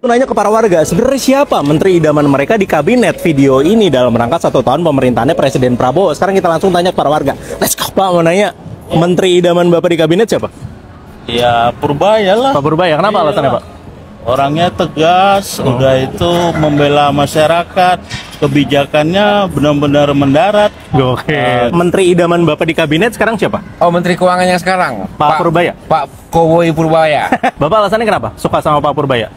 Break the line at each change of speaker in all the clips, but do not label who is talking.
Nanya ke para warga, sebenarnya siapa menteri idaman mereka di kabinet video ini dalam rangka 1 tahun pemerintahannya Presiden Prabowo. Sekarang kita langsung tanya ke para warga. Let's go. Pak, mau nanya, menteri idaman Bapak di kabinet siapa?
Ya Purbaya lah.
Pak Purbaya, kenapa alasannya Pak?
Orangnya tegas, udah itu membela masyarakat, kebijakannya benar-benar mendarat.
Oke. Menteri idaman Bapak di kabinet sekarang siapa?
Oh, Menteri Keuangan yang sekarang?
Pak Purbaya?
Pak Kowoi Purbaya.
Bapak alasannya kenapa suka sama Pak Purbaya?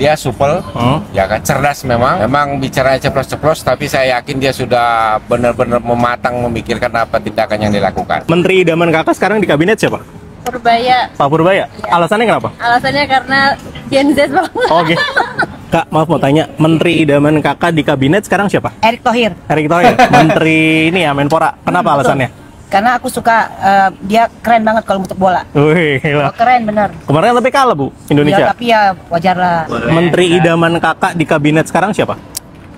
Dia supel, ya kan, cerdas memang. Memang bicaranya ceplos-ceplos, tapi saya yakin dia sudah benar-benar mematang memikirkan apa tindakan yang dilakukan.
Menteri idaman kakak sekarang di kabinet siapa?
Purbaya.
Pak Purbaya?
Ya.
Alasannya kenapa?
Alasannya karena Gen Z banget.
Oke. Kak, maaf mau tanya, menteri idaman kakak di kabinet sekarang siapa?
Erick Thohir.
Erick Thohir, menteri ini ya, Menpora. Kenapa alasannya?
Karena aku suka dia keren banget kalau untuk bola.
Wih, gila.
Oh, keren bener.
Kemarin tapi kalah Bu, Indonesia.
Ya, tapi ya wajar lah.
Menteri idaman kakak di kabinet sekarang siapa?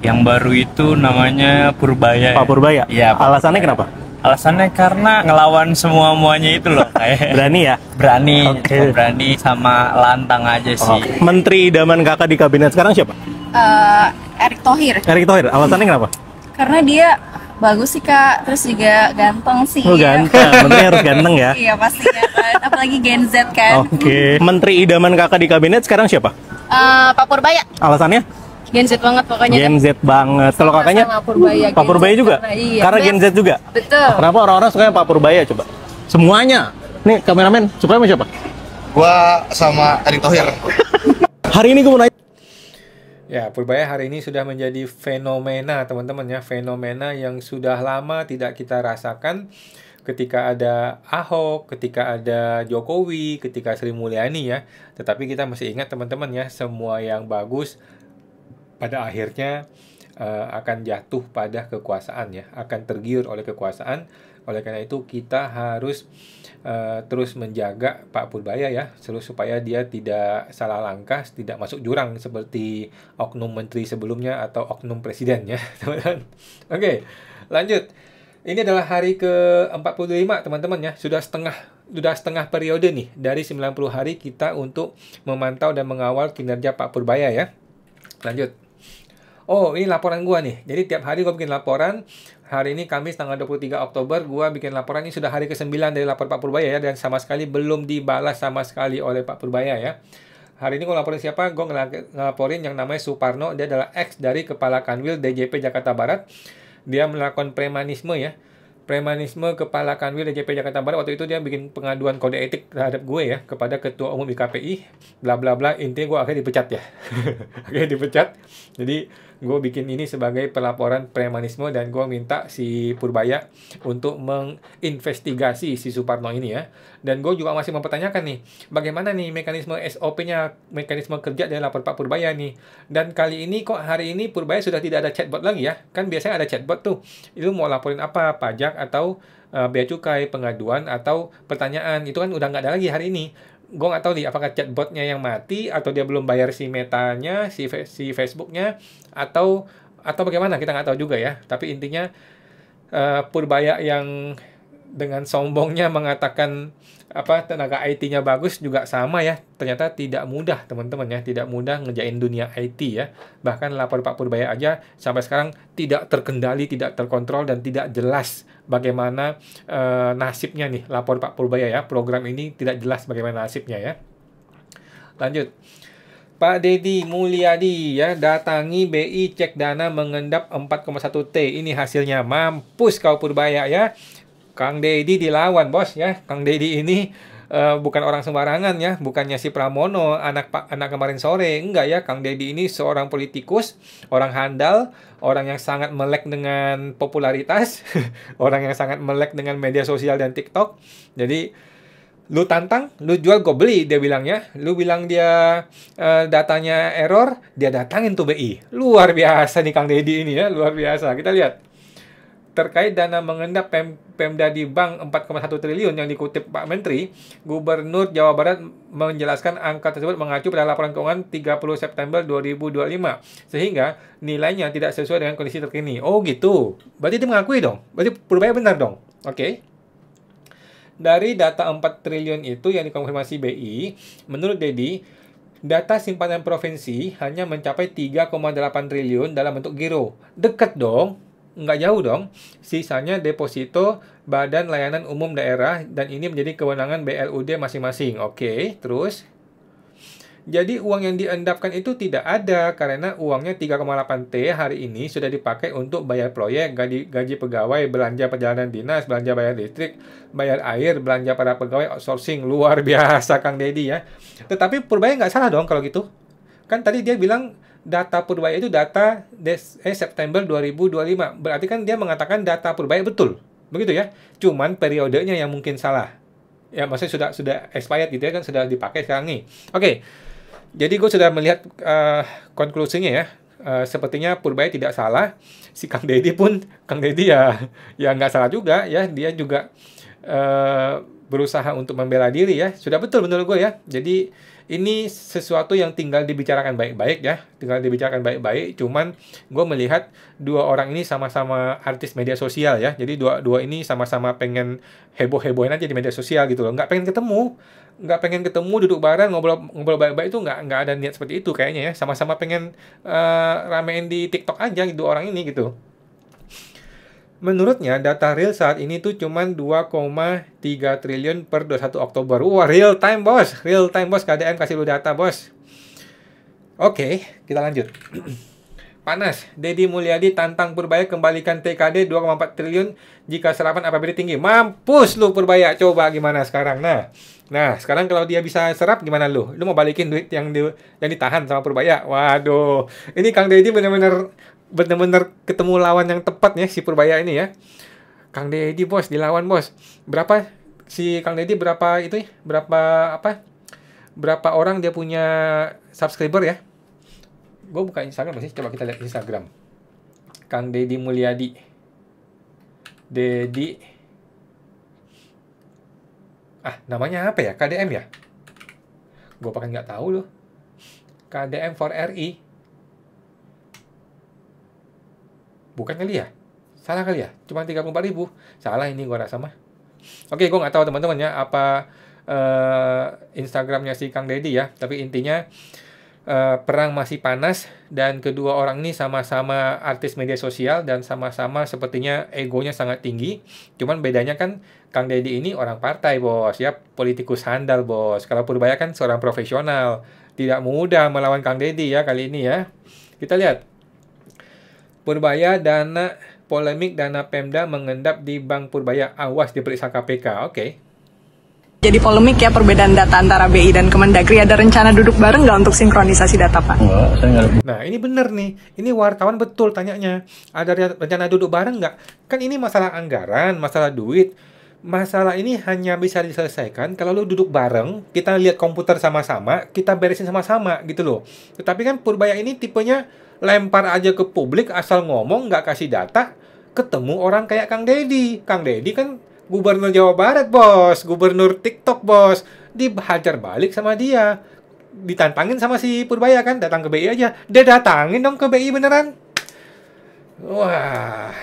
Yang baru itu namanya Purbaya.
Pak Purbaya?
Iya.
Alasannya kenapa?
Alasannya karena ngelawan semua-muanya itu loh. Kayak
Berani ya?
berani,
Oke.
berani sama lantang aja sih.
Menteri idaman kakak di kabinet sekarang siapa?
Erick Thohir.
Erick Thohir. Alasannya kenapa?
Karena dia bagus sih Kak, terus juga ganteng sih.
Oh, ganteng. Menteri harus ganteng ya?
Iya pastinya kan, apalagi Gen Z kan.
Oke. Menteri idaman kakak di kabinet sekarang siapa?
Pak Purbaya.
Alasannya?
Gen Z banget pokoknya.
Gen Z banget. Kalau kakaknya?
Sama Purbaya.
Pak Purbaya juga?
Iya,
Karena Gen Z juga?
Betul.
Kenapa orang-orang suka Pak Purbaya coba? Semuanya. Nih kameramen, suka sama siapa?
Gua sama Erick Thohir.
Hari ini gue mau nanya.
Ya, Purbaya hari ini sudah menjadi fenomena, teman-teman ya. Fenomena yang sudah lama tidak kita rasakan ketika ada Ahok, ketika ada Jokowi, ketika Sri Mulyani ya. Tetapi kita masih ingat teman-teman ya, semua yang bagus pada akhirnya akan jatuh pada kekuasaan ya, akan tergiur oleh kekuasaan. Oleh karena itu kita harus terus menjaga Pak Purbaya ya, supaya dia tidak salah langkah, tidak masuk jurang seperti oknum menteri sebelumnya atau oknum presiden ya, teman-teman. Oke, lanjut. Ini adalah hari ke-45 teman-teman ya, sudah setengah periode nih dari 90 hari kita untuk memantau dan mengawal kinerja Pak Purbaya ya. Lanjut. Oh, ini laporan gua nih. Jadi tiap hari gua bikin laporan. Hari ini Kamis tanggal 23 Oktober gua bikin laporan. Ini sudah hari ke-9 dari lapor Pak Purbaya ya, dan sama sekali belum dibalas sama sekali oleh Pak Purbaya ya. Hari ini gua laporin siapa? Gua ngelaporin yang namanya Suparno. Dia adalah ex dari Kepala Kanwil DJP Jakarta Barat. Dia melakukan premanisme ya. Premanisme Kepala Kanwil DJP Jakarta Barat. Waktu itu dia bikin pengaduan kode etik terhadap gue ya, kepada Ketua Umum IKPI, bla bla bla. Intinya gue akhirnya dipecat ya. Akhirnya dipecat. Jadi gue bikin ini sebagai pelaporan premanisme, dan gue minta si Purbaya untuk menginvestigasi si Suparno ini ya. Dan gue juga masih mempertanyakan nih, bagaimana nih mekanisme SOP-nya, mekanisme kerja dari lapor Pak Purbaya nih. Dan kali ini kok hari ini Purbaya sudah tidak ada chatbot lagi ya. Kan biasanya ada chatbot tuh. Itu mau laporin apa? Pajak atau bea cukai, pengaduan atau pertanyaan. Itu kan udah nggak ada lagi hari ini. Gue nggak tahu nih apakah chatbotnya yang mati, atau dia belum bayar si metanya, si Facebooknya, atau bagaimana, kita nggak tahu juga ya. Tapi intinya Purbaya yang dengan sombongnya mengatakan tenaga IT-nya bagus juga sama ya. Ternyata tidak mudah teman-teman ya, tidak mudah ngejain dunia IT ya. Bahkan lapor Pak Purbaya aja sampai sekarang tidak terkendali, tidak terkontrol, dan tidak jelas bagaimana nasibnya nih lapor Pak Purbaya ya. Program ini tidak jelas bagaimana nasibnya ya. Lanjut. Pak Deddy Mulyadi ya, datangi BI cek dana mengendap 4,1 T. Ini hasilnya. Mampus kau Purbaya ya. Kang Deddy dilawan bos ya. Kang Deddy ini bukan orang sembarangan ya, bukannya si Pramono anak kemarin sore, enggak ya. Kang Deddy ini seorang politikus, orang handal, orang yang sangat melek dengan popularitas, orang yang sangat melek dengan media sosial dan TikTok. Jadi lu tantang, lu jual, gue beli, dia bilangnya. Lu bilang dia datanya error, dia datangin tuh BI. Luar biasa nih Kang Deddy ini ya, luar biasa. Kita lihat. Terkait dana mengendap Pemda di Bank 4,1 triliun yang dikutip Pak Menteri, Gubernur Jawa Barat menjelaskan angka tersebut mengacu pada laporan keuangan 30 September 2025, sehingga nilainya tidak sesuai dengan kondisi terkini. Oh gitu, berarti dia mengakui dong, berarti Purbaya benar dong. Oke. Dari data 4 triliun itu yang dikonfirmasi BI, menurut Deddy, Data simpanan provinsi hanya mencapai 3,8 triliun dalam bentuk giro. Dekat dong, nggak jauh dong. Sisanya deposito Badan Layanan Umum Daerah dan ini menjadi kewenangan BLUD masing-masing. Oke, terus. Jadi uang yang diendapkan itu tidak ada karena uangnya 3,8 T hari ini sudah dipakai untuk bayar proyek, gaji pegawai, belanja perjalanan dinas, belanja bayar listrik, bayar air, belanja para pegawai outsourcing. Luar biasa Kang Deddy ya. Tetapi Purbaya nggak salah dong kalau gitu. Kan tadi dia bilang data Purbaya itu data September 2025. Berarti kan dia mengatakan data Purbaya betul. Begitu ya. Cuman periodenya yang mungkin salah. Ya maksudnya sudah expired gitu ya kan, sudah dipakai sekarang nih. Oke. Jadi gue sudah melihat konklusinya ya. Sepertinya Purbaya tidak salah. Si Kang Deddy pun, Kang Deddy ya nggak salah juga ya. Dia juga berusaha untuk membela diri ya. Sudah betul menurut gue ya. Jadi ini sesuatu yang tinggal dibicarakan baik-baik ya. Tinggal dibicarakan baik-baik. Cuman gue melihat dua orang ini sama-sama artis media sosial ya. Jadi dua ini sama-sama pengen heboh-hebohin aja di media sosial gitu loh. Nggak pengen ketemu, duduk bareng, ngobrol baik-baik itu nggak ada niat seperti itu kayaknya ya. Sama-sama pengen ramein di TikTok aja gitu orang ini gitu. Menurutnya data real saat ini tuh cuman 2,3 triliun per 21 Oktober. Wah, real time bos, KDM kasih lu data bos. Oke, kita lanjut. Panas, Deddy Mulyadi tantang Purbaya kembalikan TKD 2,4 triliun jika serapan APBD tinggi. Mampus lu Purbaya, coba gimana sekarang? Nah, sekarang kalau dia bisa serap gimana lu? Lu mau balikin duit yang ditahan sama Purbaya? Waduh, ini Kang Deddy bener-bener ketemu lawan yang tepat ya si Purbaya ini ya. Kang Deddy bos, dilawan bos. Berapa si Kang Deddy berapa itu ya? Berapa orang dia punya subscriber ya? Gue buka Instagram sih, coba kita lihat Instagram. Kang Deddy Mulyadi. Namanya apa ya? KDM ya? Gue pakai nggak tahu loh. KDM for RI. Bukan kali ya? Salah kali ya? Cuma 34.000. Salah ini gue rasa mah. Oke, gue nggak tahu teman-teman ya apa Instagramnya si Kang Deddy ya. Tapi intinya perang masih panas dan kedua orang ini sama-sama artis media sosial dan sama-sama sepertinya egonya sangat tinggi. Cuman bedanya kan Kang Deddy ini orang partai bos ya, politikus handal bos. Kalau Purbaya kan seorang profesional, tidak mudah melawan Kang Deddy ya kali ini ya. Kita lihat Purbaya polemik dana Pemda mengendap di Bank Purbaya, awas diperiksa KPK. Oke.
Jadi polemik ya perbedaan data antara BI dan Kemendagri. Ada rencana duduk bareng nggak untuk sinkronisasi data, Pak?
Enggak, saya nggak.
Nah, ini bener nih. Ini wartawan betul tanyanya. Ada rencana duduk bareng nggak? Kan ini masalah anggaran, masalah duit. Masalah ini hanya bisa diselesaikan kalau lu duduk bareng, kita lihat komputer sama-sama, kita beresin sama-sama gitu loh. Tetapi kan Purbaya ini tipenya lempar aja ke publik, asal ngomong, nggak kasih data, ketemu orang kayak Kang Deddy. Kang Deddy kan Gubernur Jawa Barat, bos. Gubernur TikTok, bos. Dihajar balik sama dia. Ditantangin sama si Purbaya kan. Datang ke BI aja. Dia datangin dong ke BI beneran. Wah.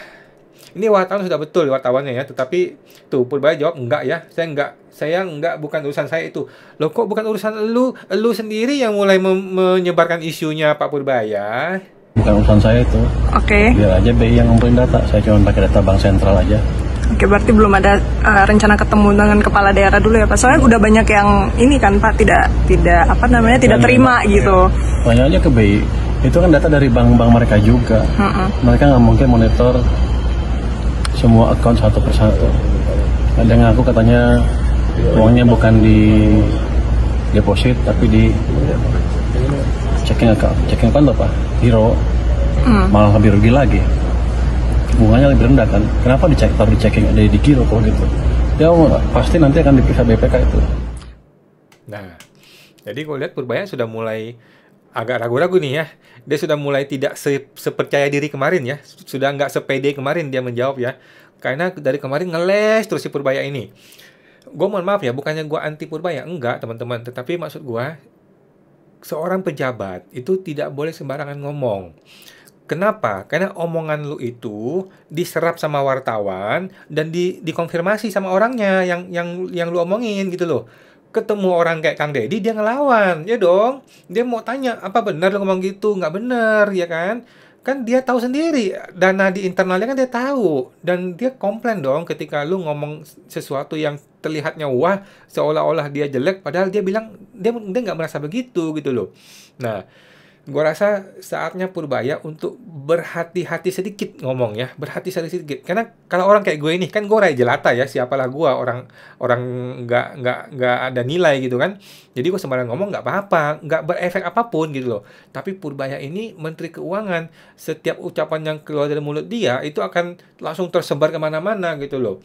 Ini wartawan sudah betul wartawannya ya. Tetapi tuh Purbaya jawab enggak ya. Saya enggak, bukan urusan saya itu. Loh kok bukan urusan elu? Elu sendiri yang mulai menyebarkan isunya Pak Purbaya.
Bukan urusan saya itu.
Oke.
Biar aja BI yang ngumpulin data. Saya cuma pakai data bank sentral aja.
Oke, berarti belum ada rencana ketemu dengan kepala daerah dulu ya Pak. Soalnya udah banyak yang ini kan Pak tidak terima gitu.
Tanya aja ke BI. Itu kan data dari bank-bank mereka juga. Mereka nggak mungkin monitor semua akun satu persatu. Ada yang ngaku katanya uangnya bukan di deposit tapi di checking account apa? Hero. Malah lebih rugi lagi. Bunganya lebih rendah kan? Kenapa taruh di checking ada di giro kok gitu? Ya pasti nanti akan diperiksa BPK itu.
Nah, jadi gue lihat Purbaya sudah mulai agak ragu-ragu nih ya. Dia sudah mulai tidak sepercaya diri kemarin ya. Sudah nggak sepede kemarin dia menjawab ya. Karena dari kemarin ngeles terus si Purbaya ini. Gue mohon maaf ya, bukannya gue anti Purbaya. Enggak teman-teman. Tetapi maksud gue, seorang pejabat itu tidak boleh sembarangan ngomong. Kenapa? Karena omongan lu itu diserap sama wartawan dan dikonfirmasi sama orangnya yang lu omongin gitu loh. ketemu orang kayak Kang Deddy, dia ngelawan, ya dong. Dia mau tanya, apa benar lo ngomong gitu? Nggak benar, ya kan? Kan dia tahu sendiri, dana di internalnya kan dia tahu. Dan dia komplain dong ketika lu ngomong sesuatu yang terlihatnya wah, seolah-olah dia jelek, padahal dia bilang, dia nggak merasa begitu, gitu loh. Nah, gua rasa saatnya Purbaya untuk berhati-hati sedikit ngomong ya, berhati-hati sedikit. Karena kalau orang kayak gue ini, kan gue raja jelata ya, siapalah gue, orang nggak ada nilai gitu kan. Jadi gue sembarang ngomong nggak apa-apa, nggak berefek apapun gitu loh. Tapi Purbaya ini Menteri Keuangan, setiap ucapan yang keluar dari mulut dia itu akan langsung tersebar kemana-mana gitu loh.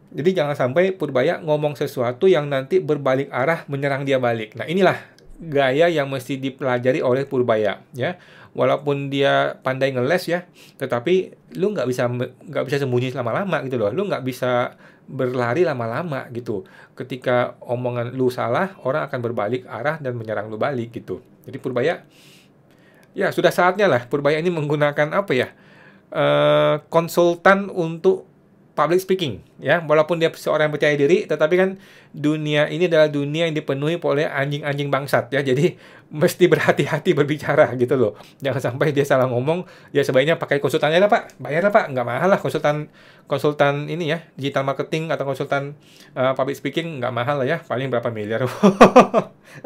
Jadi jangan sampai Purbaya ngomong sesuatu yang nanti berbalik arah menyerang dia balik. Nah inilah gaya yang mesti dipelajari oleh Purbaya ya. Walaupun dia pandai ngeles ya, tetapi lu nggak bisa sembunyi lama-lama gitu loh. Lu nggak bisa berlari lama-lama gitu. Ketika omongan lu salah, orang akan berbalik arah dan menyerang lu balik gitu. Jadi Purbaya ya sudah saatnya lah Purbaya ini menggunakan apa ya, konsultan untuk public speaking ya, walaupun dia seorang yang percaya diri, tetapi kan dunia ini adalah dunia yang dipenuhi oleh anjing-anjing bangsat ya, jadi mesti berhati-hati berbicara gitu loh, jangan sampai dia salah ngomong. Ya sebaiknya pakai konsultannya lah Pak, bayar lah Pak, nggak mahal lah konsultan ini ya, digital marketing atau konsultan public speaking, nggak mahal lah ya, paling berapa miliar.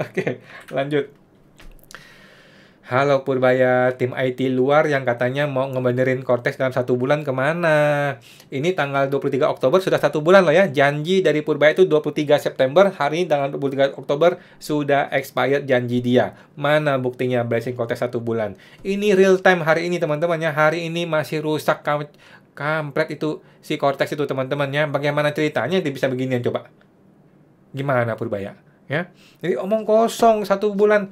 Oke, lanjut. Halo Purbaya, tim IT luar yang katanya mau ngebenerin Cortex dalam 1 bulan kemana? Ini tanggal 23 Oktober sudah 1 bulan loh ya. Janji dari Purbaya itu 23 September, hari ini tanggal 23 Oktober sudah expired janji dia. Mana buktinya blessing Cortex 1 bulan? Ini real time hari ini teman-teman ya. Hari ini masih rusak kampret itu si Cortex itu teman-temannya. Bagaimana ceritanya dia bisa beginian coba? Gimana Purbaya? Ya, jadi omong kosong 1 bulan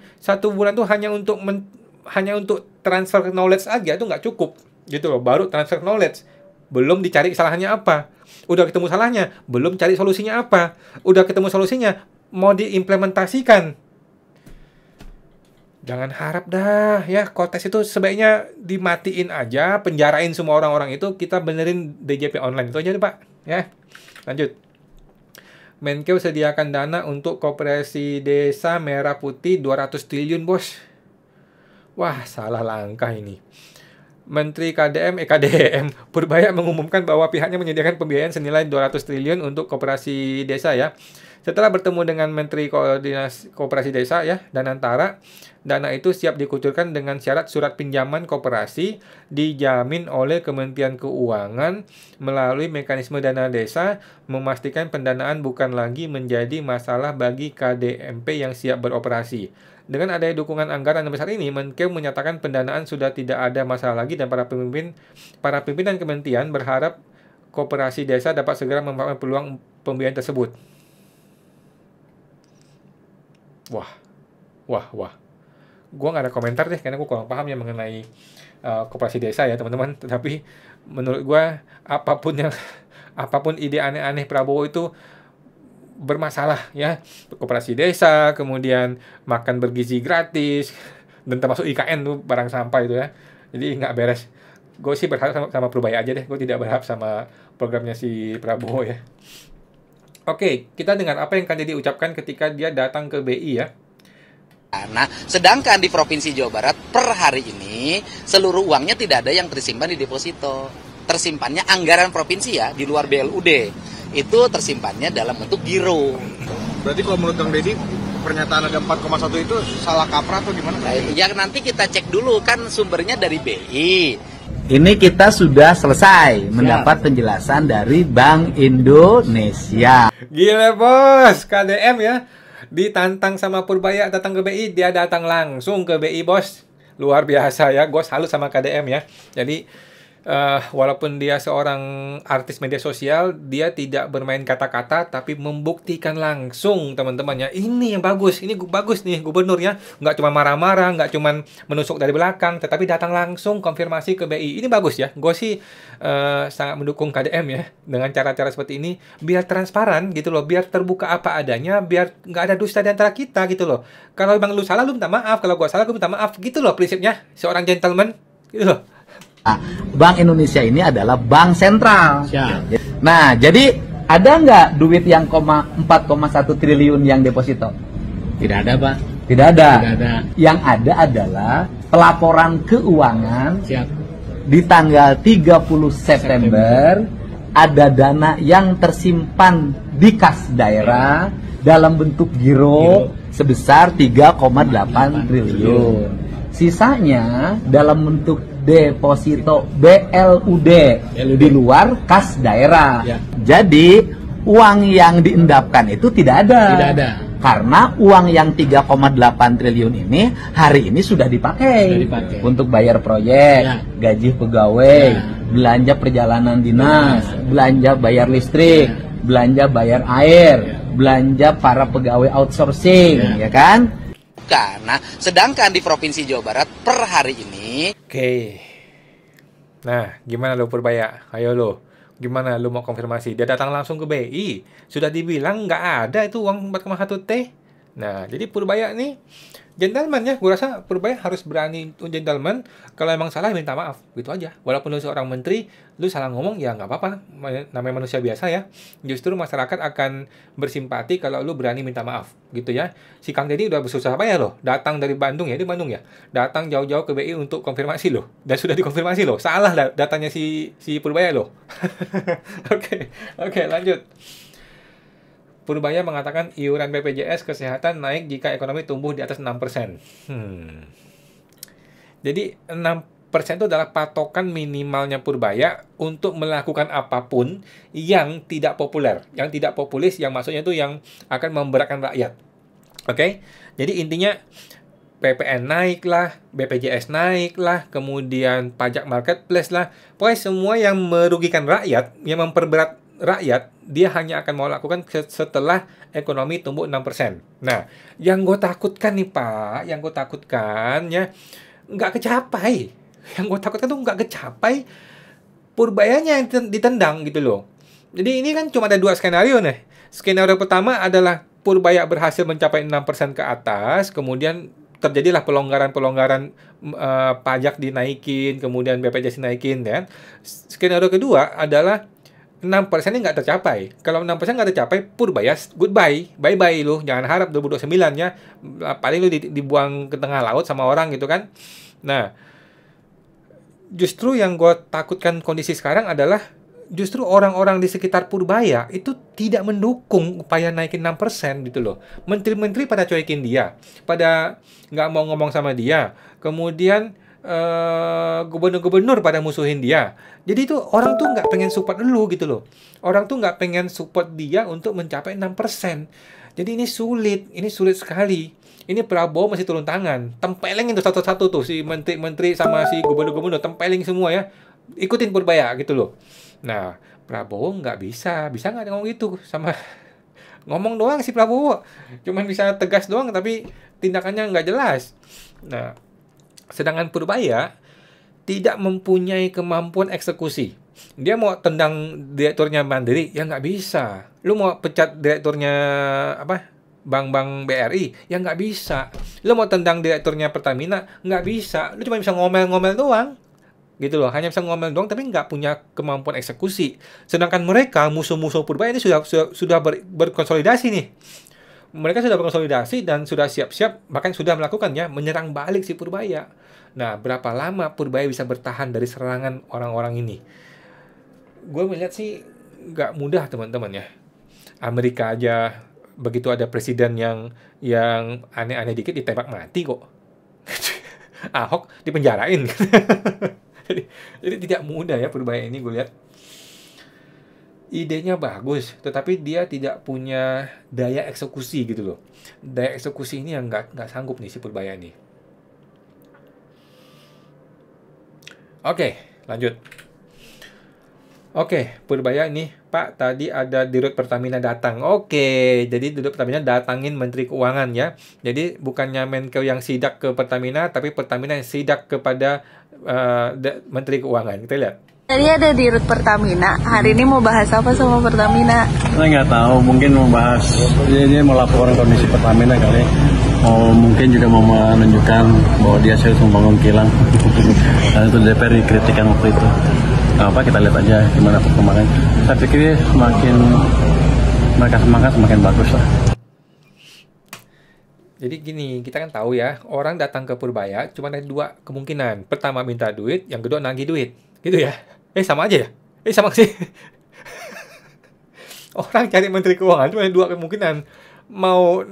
tuh hanya untuk transfer knowledge aja tuh nggak cukup gitu loh, baru transfer knowledge, belum dicari kesalahannya apa, udah ketemu salahnya, belum cari solusinya apa, udah ketemu solusinya, mau diimplementasikan. Jangan harap dah ya, Cortex itu sebaiknya dimatiin aja, penjarain semua orang-orang itu, kita benerin DJP online itu aja deh Pak ya. Lanjut. Menkeu sediakan dana untuk koperasi desa merah putih 200 triliun bos. Wah, salah langkah ini. Menteri KDM Purbaya mengumumkan bahwa pihaknya menyediakan pembiayaan senilai 200 triliun untuk koperasi desa ya. Setelah bertemu dengan Menteri Koordinasi Koperasi Desa ya, Danantara, dana itu siap dikucurkan dengan syarat surat pinjaman koperasi dijamin oleh Kementerian Keuangan melalui mekanisme dana desa, memastikan pendanaan bukan lagi menjadi masalah bagi KDMP yang siap beroperasi. Dengan adanya dukungan anggaran besar ini, Menkeu menyatakan pendanaan sudah tidak ada masalah lagi dan para pimpinan kementerian berharap koperasi desa dapat segera memanfaatkan peluang pembiayaan tersebut. Wah. Gua nggak ada komentar deh, karena gue kurang paham ya mengenai koperasi desa ya teman-teman. Tetapi menurut gua apapun ide aneh-aneh Prabowo itu bermasalah ya. Koperasi desa, kemudian makan bergizi gratis, dan termasuk IKN tuh barang sampah itu ya. Jadi nggak beres. Gue sih berharap sama Purbaya aja deh. Gue tidak berharap sama programnya si Prabowo ya. Oke, kita dengar apa yang Kang Deddy ucapkan ketika dia datang ke BI ya.
Nah, sedangkan di Provinsi Jawa Barat per hari ini seluruh uangnya tidak ada yang tersimpan di deposito. Tersimpannya anggaran provinsi ya, di luar BLUD. Itu tersimpannya dalam bentuk giro.
Berarti kalau menurut Kang Deddy, pernyataan ada 4,1 itu salah kaprah atau gimana?
Nah, ya nanti kita cek dulu, kan sumbernya dari BI.
Ini kita sudah selesai mendapat penjelasan dari Bank Indonesia.
Gila bos, KDM ya. Ditantang sama Purbaya datang ke BI, dia datang langsung ke BI bos. Luar biasa ya, gue salut sama KDM ya. Jadi walaupun dia seorang artis media sosial, dia tidak bermain kata-kata, tapi membuktikan langsung teman-temannya. Ini yang bagus, ini bagus nih gubernurnya. Nggak cuma marah-marah, nggak cuma menusuk dari belakang, tetapi datang langsung konfirmasi ke BI. Ini bagus ya, gue sih sangat mendukung KDM ya. Dengan cara-cara seperti ini, biar transparan gitu loh, biar terbuka apa adanya, biar nggak ada dusta di antara kita gitu loh. Kalau bang lu salah, lu minta maaf. Kalau gue salah, gue minta maaf. Gitu loh prinsipnya, seorang gentleman gitu loh.
Bank Indonesia ini adalah bank sentral. Nah, jadi Ada nggak duit yang 4,1 triliun yang deposito?
Tidak ada, Pak.
Tidak ada.
Tidak ada.
Yang ada adalah pelaporan keuangan.
Siap.
Di tanggal 30 September ada dana yang tersimpan di kas daerah dalam bentuk giro sebesar 3,8 triliun. Sisanya dalam bentuk deposito BLUD di luar kas daerah.
Ya.
Jadi uang yang diendapkan itu tidak ada.
Tidak ada.
Karena uang yang 3,8 triliun ini hari ini sudah dipakai, untuk bayar proyek,
Ya.
gaji pegawai, belanja perjalanan dinas, belanja bayar listrik, belanja bayar air, belanja para pegawai outsourcing, ya kan?
Nah, sedangkan di Provinsi Jawa Barat per hari ini.
Oke. Nah, gimana lo Purbaya? Ayo lo. Gimana lu mau konfirmasi? Dia datang langsung ke BI. Sudah dibilang nggak ada itu uang 4,1 T. Nah, jadi Purbaya nih gentleman ya. Gue rasa Purbaya harus berani gentleman. Kalau emang salah minta maaf. Gitu aja. Walaupun lu seorang menteri, lu salah ngomong ya nggak apa-apa. Namanya manusia biasa ya. Justru masyarakat akan bersimpati kalau lu berani minta maaf. Gitu ya. Si Kang Deddy udah bersusah payah loh. Datang dari Bandung ya. Di Bandung ya. Datang jauh-jauh ke BI untuk konfirmasi loh. Dan sudah dikonfirmasi loh. Salah datanya si Purbaya loh. Oke, lanjut. Purbaya mengatakan iuran BPJS Kesehatan naik jika ekonomi tumbuh di atas 6%. Jadi 6% itu adalah patokan minimalnya Purbaya untuk melakukan apapun yang tidak populer. Yang tidak populis, yang maksudnya itu yang akan memberatkan rakyat. Oke? Jadi intinya PPN naik lah, BPJS naik lah, kemudian pajak marketplace lah. Pokoknya semua yang merugikan rakyat, yang memperberat rakyat, dia hanya akan mau lakukan setelah ekonomi tumbuh 6%. Nah, yang gue takutkan nih Pak, yang gue takutkan ya, nggak kecapai. Yang gue takutkan tuh nggak kecapai, Purbayanya yang ditendang gitu loh. Jadi ini kan cuma ada 2 skenario nih. Skenario pertama adalah Purbaya berhasil mencapai 6% ke atas, kemudian terjadilah pelonggaran-pelonggaran pajak dinaikin, kemudian BPJS dinaikin ya. Skenario kedua adalah 6% ini nggak tercapai. Kalau 6% nggak tercapai, Purbaya goodbye, bye-bye lu. Jangan harap 2029 ya. Paling lu dibuang ke tengah laut sama orang gitu kan. Nah, justru yang gue takutkan kondisi sekarang adalah justru orang-orang di sekitar Purbaya itu tidak mendukung upaya naikin 6% gitu loh. Menteri-menteri pada cuekin dia, pada nggak mau ngomong sama dia. Kemudian gubernur-gubernur pada musuhin dia. Jadi itu orang tuh nggak pengen support lu gitu loh. Orang tuh nggak pengen support dia untuk mencapai 6%. Jadi ini sulit sekali. Ini Prabowo masih turun tangan. Tempeleng itu satu-satu tuh si menteri-menteri sama si gubernur-gubernur, tempeleng semua ya. Ikutin Purbaya gitu loh. Nah, Prabowo nggak bisa nggak ngomong gitu sama ngomong doang si Prabowo. Cuman bisa tegas doang tapi tindakannya nggak jelas. Nah, sedangkan Purbaya tidak mempunyai kemampuan eksekusi. Dia mau tendang direkturnya Mandiri, ya nggak bisa. Lu mau pecat direkturnya Bank BRI, ya nggak bisa. Lu mau tendang direkturnya Pertamina, nggak bisa. Lu cuma bisa ngomel-ngomel doang. Gitu loh, hanya bisa ngomel doang tapi nggak punya kemampuan eksekusi. Sedangkan mereka, musuh-musuh Purbaya ini sudah berkonsolidasi nih. Mereka sudah berkonsolidasi dan sudah siap-siap, bahkan sudah melakukannya, menyerang balik si Purbaya. Nah, berapa lama Purbaya bisa bertahan dari serangan orang-orang ini? Gue melihat sih nggak mudah teman-teman ya. Amerika aja begitu ada presiden yang aneh-aneh dikit ditembak mati kok. Ahok dipenjarain. jadi tidak mudah ya Purbaya ini gue lihat. Idenya bagus, tetapi dia tidak punya daya eksekusi gitu loh. Daya eksekusi ini yang nggak sanggup nih si Purbaya ini. Oke, lanjut. Oke, Purbaya ini, Pak, tadi ada Dirut Pertamina datang. Oke, jadi Dirut Pertamina datangin Menteri Keuangan ya. Jadi bukannya Menko yang sidak ke Pertamina, tapi Pertamina yang sidak kepada Menteri Keuangan. Kita lihat.
Tadi ada Dirut Pertamina, hari ini mau bahas apa sama Pertamina?
Saya nggak tahu, mungkin mau bahas, dia mau laporan kondisi Pertamina kali. Mungkin juga mau menunjukkan bahwa dia serius membangun kilang. Dan itu DPR dikritikan waktu itu. kita lihat aja gimana perkembangan. Saya pikir semakin mereka semangat semakin bagus lah.
Jadi gini, kita kan tahu ya, orang datang ke Purbaya cuma ada 2 kemungkinan. Pertama minta duit, yang kedua nagih duit. Gitu ya. Sama aja ya? Sama sih. Orang cari menteri keuangan cuma ada 2 kemungkinan. Mau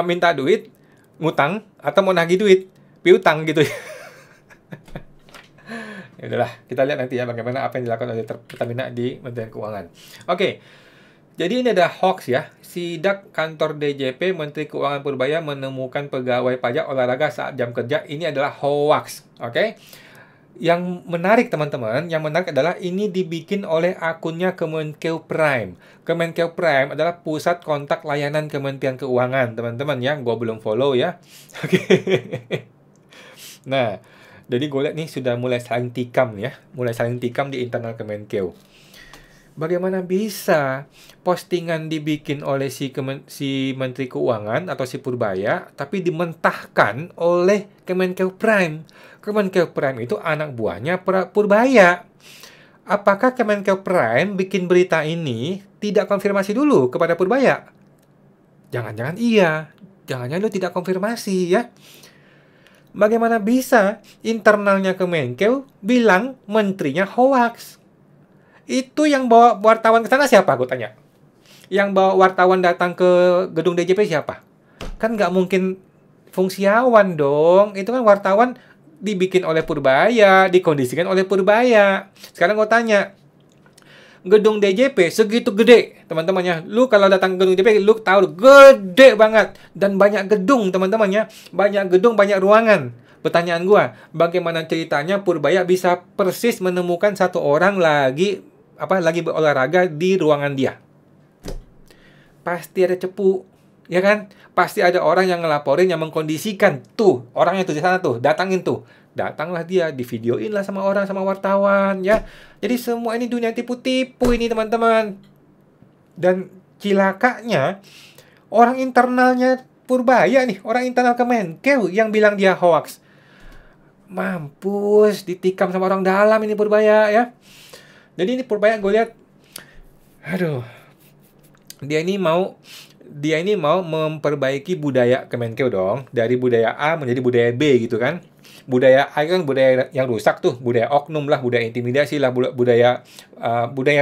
minta duit, ngutang, atau mau nagih duit, piutang gitu ya. Ya udahlah, kita lihat nanti ya bagaimana apa yang dilakukan oleh Pertamina di Kementerian Keuangan. Oke. Jadi ini ada hoax ya. Sidak kantor DJP Menteri Keuangan Purbaya menemukan pegawai pajak olahraga saat jam kerja. Ini adalah hoax. Oke. Yang menarik teman-teman, yang menarik adalah ini dibikin oleh akunnya Kemenkeu Prime. Kemenkeu Prime adalah pusat kontak layanan Kementerian Keuangan, teman-teman ya. Gua belum follow ya. Oke. Nah, jadi gue lihat nih sudah mulai saling tikam ya. Mulai saling tikam di internal Kemenkeu. Bagaimana bisa postingan dibikin oleh si Menteri Keuangan atau si Purbaya, tapi dimentahkan oleh Kemenkeu Prime. Kemenkeu Prime itu anak buahnya Purbaya. Apakah Kemenkeu Prime bikin berita ini tidak konfirmasi dulu kepada Purbaya? Jangan-jangan iya. Jangan-jangan lu tidak konfirmasi ya. Bagaimana bisa internalnya Kemenkeu bilang menterinya hoax? Itu yang bawa wartawan ke sana siapa? Gue tanya. Yang bawa wartawan datang ke gedung DJP siapa? Kan nggak mungkin fungsiawan dong. Itu kan wartawan dibikin oleh Purbaya, dikondisikan oleh Purbaya. Sekarang gue tanya. Gedung DJP segitu gede, teman-temannya. Lu kalau datang ke gedung DJP, lu tahu gede banget. Dan banyak gedung, teman-temannya. Banyak gedung, banyak ruangan. Pertanyaan gua, bagaimana ceritanya Purbaya bisa persis menemukan satu orang lagi berolahraga di ruangan dia? Pasti ada cepu, ya kan? Pasti ada orang yang ngelaporin, yang mengkondisikan tuh orangnya tuh di sana tuh, datangin tuh. Datanglah dia, divideoin lah sama orang, sama wartawan, ya. Jadi semua ini dunia tipu-tipu ini, teman-teman. Dan cilakanya, orang internalnya Purbaya nih, orang internal Kemenkeu yang bilang dia hoax. Mampus, ditikam sama orang dalam ini Purbaya, ya. Jadi ini Purbaya gue lihat, aduh, dia ini mau memperbaiki budaya Kemenkeu dong, dari budaya A menjadi budaya B gitu kan. Budaya A kan budaya yang rusak tuh, budaya oknum lah, budaya intimidasi lah, budaya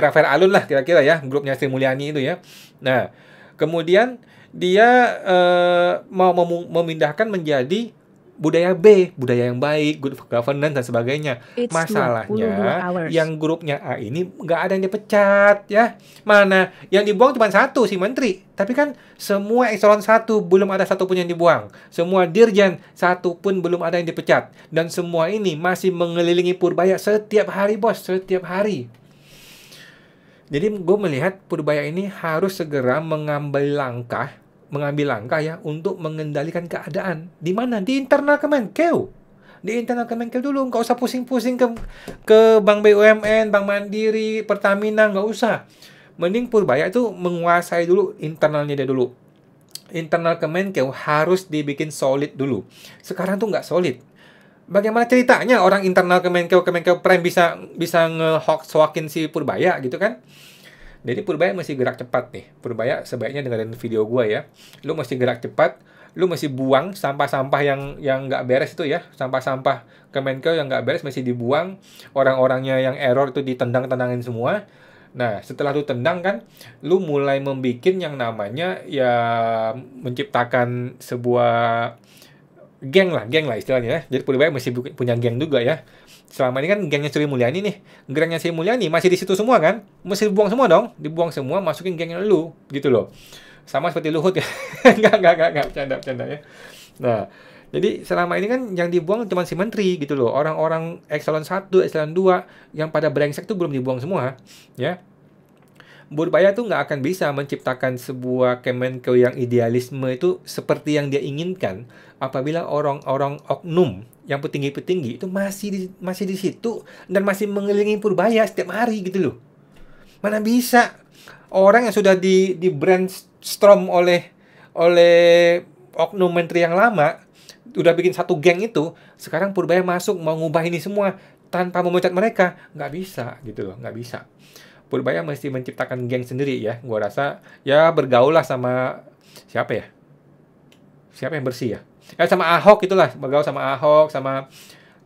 Rafael Alun lah kira-kira ya, grupnya Sri Mulyani itu ya. Nah, kemudian dia mau memindahkan menjadi budaya B, budaya yang baik, good governance dan sebagainya. Masalahnya yang grupnya A ini nggak ada yang dipecat ya. Mana yang dibuang cuma satu si menteri. Tapi kan semua eselon 1 belum ada satu pun yang dibuang. Semua dirjen satu pun belum ada yang dipecat. Dan semua ini masih mengelilingi Purbaya setiap hari bos, setiap hari. Jadi gue melihat Purbaya ini harus segera mengambil langkah ya untuk mengendalikan keadaan. Di mana? Di internal Kemenkeu. Di internal Kemenkeu dulu, nggak usah pusing-pusing ke Bank BUMN, Bank Mandiri, Pertamina, nggak usah. Mending Purbaya itu menguasai dulu internalnya dia dulu. Internal Kemenkeu harus dibikin solid dulu. Sekarang tuh nggak solid. Bagaimana ceritanya orang internal Kemenkeu Prime bisa nge-hoax-hoaxin si Purbaya gitu kan? Jadi Purbaya mesti gerak cepat nih. Purbaya sebaiknya dengerin video gua ya. Lu mesti gerak cepat. Lu mesti buang sampah-sampah yang nggak beres itu ya. Sampah-sampah Kemenkeu yang nggak beres mesti dibuang. Orang-orangnya yang error itu ditendang-tendangin semua. Nah, setelah lu tendang kan, lu mulai membikin yang namanya ya menciptakan sebuah geng lah istilahnya ya. Jadi Purbaya mesti punya geng juga ya. Selama ini kan gengnya Sri Mulyani nih. Gengnya Sri Mulyani masih di situ semua kan? Mesti dibuang semua dong. Dibuang semua, masukin gengnya lu. Gitu loh. Sama seperti Luhut ya. Enggak. Bercanda ya. Nah, jadi selama ini kan yang dibuang cuma si menteri gitu loh. Orang-orang eselon 1, eselon 2 yang pada brengsek tuh belum dibuang semua. Ya. Purbaya tuh nggak akan bisa menciptakan sebuah Kemenkeu yang idealisme itu seperti yang dia inginkan apabila orang-orang oknum yang petinggi-petinggi itu masih di situ dan masih mengelilingi Purbaya setiap hari gitu loh. Mana bisa orang yang sudah di brainstorm oleh oknum menteri yang lama udah bikin satu geng itu, sekarang Purbaya masuk mau ngubah ini semua tanpa memecat mereka. Nggak bisa gitu loh, nggak bisa. Purbaya mesti menciptakan geng sendiri ya. Gua rasa ya bergaul lah sama siapa ya? Siapa yang bersih ya? Sama Ahok itulah, bergaul sama Ahok, sama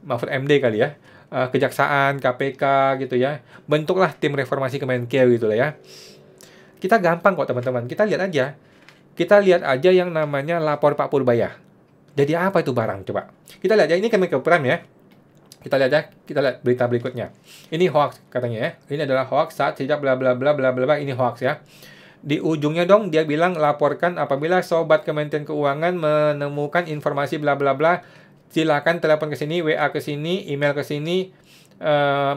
Mahfud MD kali ya. Kejaksaan, KPK gitu ya. Bentuklah tim reformasi Kemenkeu gitu lah ya. Kita gampang kok teman-teman. Kita lihat aja. Kita lihat aja yang namanya lapor Pak Purbaya. Jadi apa itu barang coba? Kita lihat aja, ini Kemenkeu Prime ya. Kita lihat ya, kita lihat berita berikutnya. Ini hoax katanya ya. Ini adalah hoax saat tidak bla bla bla bla bla, ini hoax ya. Di ujungnya dong dia bilang laporkan apabila sobat Kementerian Keuangan menemukan informasi bla bla bla, silakan telepon ke sini, WA ke sini, email ke sini,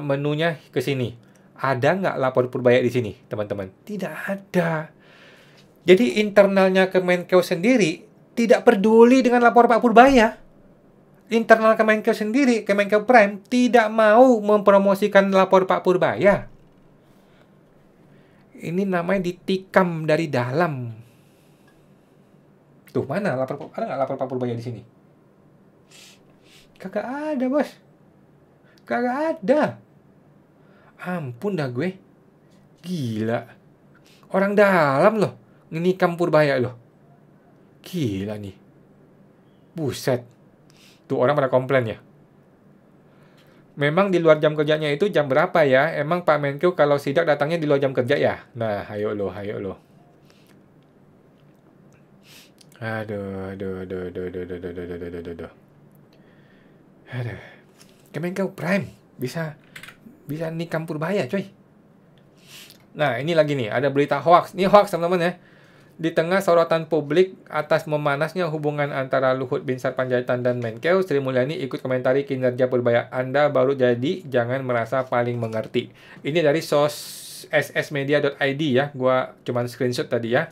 menunya ke sini. Ada nggak lapor Purbaya di sini, teman-teman? Tidak ada. Jadi internalnya Kemenkeu sendiri tidak peduli dengan lapor Pak Purbaya. Internal Kemenkeu sendiri, Kemenkeu Prime, tidak mau mempromosikan lapor Pak Purbaya. Ini namanya ditikam dari dalam. Tuh, mana lapor? Ada nggak lapor Pak Purbaya di sini? Kagak ada, bos. Kagak ada. Ampun dah gue. Gila. Orang dalam loh. Ngenikam Purbaya loh. Gila nih. Buset. Tuh orang pada komplain ya. Memang di luar jam kerjanya itu jam berapa ya? Emang Pak Menkeu kalau sidak datangnya di luar jam kerja ya? Nah, ayo lo. Aduh. Kemenkeu Prime bisa nikam Purbaya, coy. Nah, ini lagi nih, ada berita hoax. Ini hoax, teman-teman ya. Di tengah sorotan publik atas memanasnya hubungan antara Luhut Binsar Panjaitan dan Menkeu, Sri Mulyani ikut komentari kinerja Purbaya. Anda baru jadi, jangan merasa paling mengerti. Ini dari ssmedia.id ya. Gua cuman screenshot tadi ya.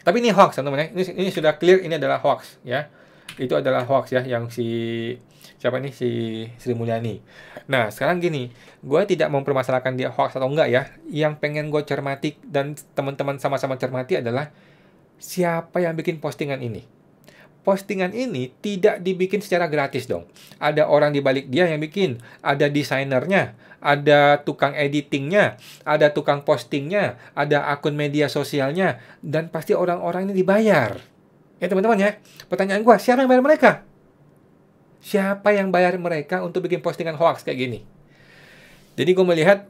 Tapi ini hoax, teman-teman ya. Ini sudah clear, ini adalah hoax ya. Itu adalah hoax ya, yang si Sri Mulyani. Nah, sekarang gini, gue tidak mempermasalahkan dia hoax atau enggak ya. Yang pengen gue cermati dan teman-teman sama-sama cermati adalah siapa yang bikin postingan ini. Postingan ini tidak dibikin secara gratis dong. Ada orang di balik dia yang bikin, ada desainernya, ada tukang editingnya, ada tukang postingnya, ada akun media sosialnya, dan pasti orang-orang ini dibayar. Ya teman-teman ya, pertanyaan gue, siapa yang bayar mereka? Siapa yang bayar mereka untuk bikin postingan hoax kayak gini? Jadi gue melihat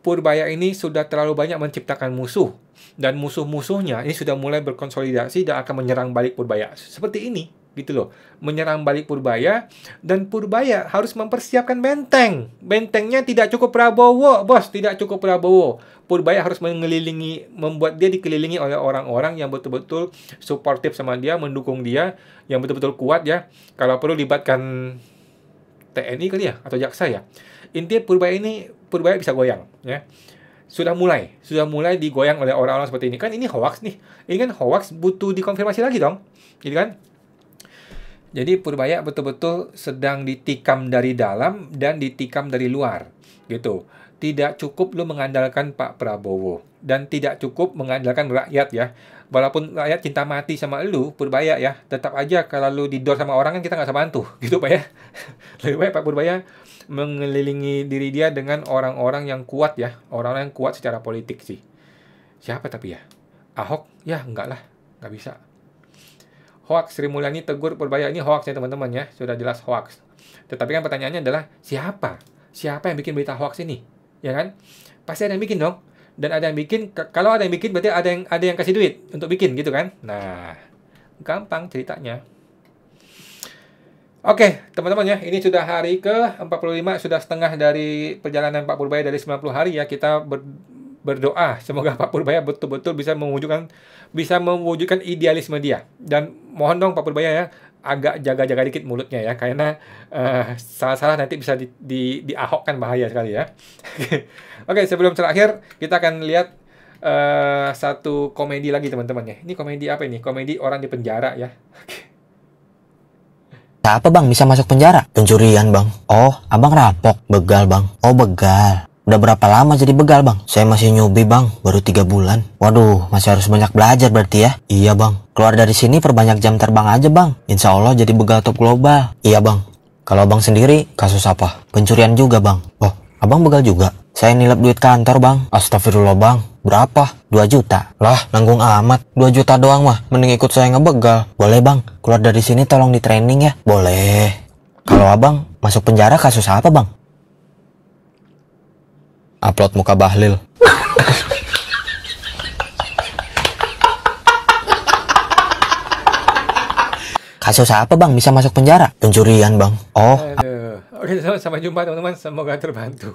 Purbaya ini sudah terlalu banyak menciptakan musuh. Dan musuh-musuhnya ini sudah mulai berkonsolidasi dan akan menyerang balik Purbaya. Seperti ini, gitu loh. Menyerang balik Purbaya, dan Purbaya harus mempersiapkan benteng. Bentengnya tidak cukup Prabowo, bos. Tidak cukup Prabowo. Purbaya harus membuat dia dikelilingi oleh orang-orang yang betul-betul suportif sama dia, mendukung dia, yang betul-betul kuat ya. Kalau perlu libatkan TNI kali ya, atau jaksa ya. Intinya Purbaya bisa goyang ya. Sudah mulai digoyang oleh orang-orang seperti ini. Kan ini hoax nih. Ini kan hoax, butuh dikonfirmasi lagi dong. Gitu kan? Jadi Purbaya betul-betul sedang ditikam dari dalam dan ditikam dari luar. Gitu. Tidak cukup lu mengandalkan Pak Prabowo. Dan tidak cukup mengandalkan rakyat ya. Walaupun rakyat cinta mati sama lu, Purbaya ya. Tetap aja kalau lu didor sama orang kan kita nggak bisa bantu. Gitu Pak ya. Lebih baik Pak Purbaya mengelilingi diri dia dengan orang-orang yang kuat ya. Orang-orang yang kuat secara politik sih. Siapa tapi ya? Ahok? Ya enggak lah. Nggak bisa. Hoax, Sri Mulyani tegur Purbaya. Ini hoax ya teman-teman ya. Sudah jelas hoax. Tetapi kan pertanyaannya adalah siapa? Siapa yang bikin berita hoax ini? Ya kan? Pasti ada yang bikin dong. Dan ada yang bikin, kalau ada yang bikin berarti ada yang kasih duit untuk bikin gitu kan? Nah, gampang ceritanya. Oke, teman-teman ya, ini sudah hari ke-45, sudah setengah dari perjalanan Pak Purbaya dari 90 hari ya. Kita berdoa semoga Pak Purbaya betul-betul bisa mewujudkan idealisme dia. Dan mohon dong Pak Purbaya ya, agak jaga-jaga dikit mulutnya ya, karena salah-salah nanti bisa diahokkan, bahaya sekali ya. Oke, sebelum terakhir kita akan lihat satu komedi lagi teman-teman ya. Ini komedi apa ini? Komedi orang di penjara ya.
Apa bang bisa masuk penjara? Pencurian bang. Oh, abang rampok. Begal bang. Oh begal. Udah berapa lama jadi begal bang? Saya masih newbie bang, baru 3 bulan. Waduh, masih harus banyak belajar berarti ya? Iya bang. Keluar dari sini perbanyak jam terbang aja bang. Insya Allah jadi begal top global. Iya bang. Kalau abang sendiri, kasus apa? Pencurian juga bang. Oh, abang begal juga? Saya nilap duit kantor bang. Astagfirullah bang. Berapa? 2 juta. Lah, nanggung amat. 2 juta doang mah. Mending ikut saya ngebegal. Boleh bang, keluar dari sini tolong di training ya. Boleh. Kalau abang masuk penjara kasus apa bang? Upload muka Bahlil. Kasus apa bang bisa masuk penjara? Pencurian bang. Oh.
Aduh. Oke, sampai jumpa teman-teman. Semoga terbantu.